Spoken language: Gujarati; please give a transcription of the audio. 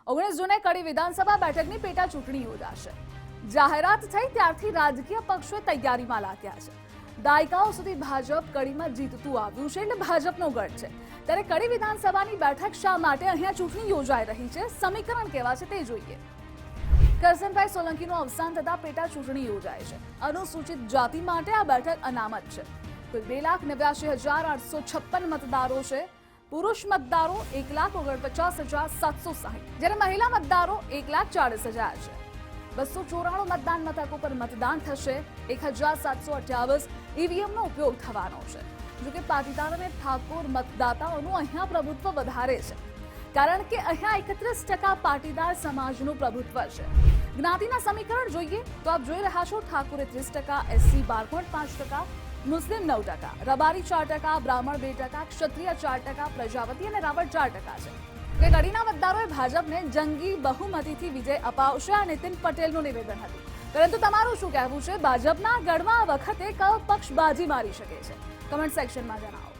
19 જૂને કડી વિધાનસભા બેઠકની પેટા ચૂંટણી યોજાશે। જાહેરાત થઈ ત્યારથી રાજકીય પક્ષો તૈયારીમાં લાગ્યા છે। દાયકાઓ સુધી ભાજપ કડીમાં જીતતું આવ્યું છે એટલે ભાજપનો ગઢ છે। ત્યારે કડી વિધાનસભાની બેઠક શા માટે અહીંયા ચૂંટણી યોજાઈ રહી છે, સમીકરણ કેવા છે તે જોઈએ। કરસનભાઈ સોલંકીનું અવસાન થતા પેટા ચૂંટણી યોજાય છે। અનુસૂચિત જાતિ માટે આ બેઠક અનામત છે। કુલ 2,89,856 મતદારો છે। પુરુષ મતદારો 1,49,760, જ્યારે મહિલા મતદારો 1,40,000 છે। 294 મતદાન મથકો પર મતદાન થશે। 1,728 ઈવીએમનો ઉપયોગ થવાનો છે। જોકે પાટીદાર અને ઠાકોર મતદાતાઓનું અહીંયા પ્રભુત્વ વધારે છે, કારણ કે અહીંયા 31% પાટીદાર સમાજનું પ્રભુત્વ છે। જ્ઞાતિના સમીકરણ જોઈએ તો આપ જોઈ રહ્યા છો, ઠાકોર 30%, એસસી 12.5%, મુસ્લિમ 9%, રબારી 4%, બ્રાહ્મણ 2%, ક્ષત્રિય 4%, પ્રજાપતિ અને રાવળ 4% છે। કડીના મતદારોએ ભાજપને જંગી બહુમતીથી વિજય અપાવશે આ નીતિન પટેલનું નિવેદન હતું। પરંતુ તમારું શું કહેવું છે? ભાજપના ગઢમાં આ વખતે કયો પક્ષ બાજી મારી શકે છે? કમેન્ટ સેક્શનમાં જણાવો।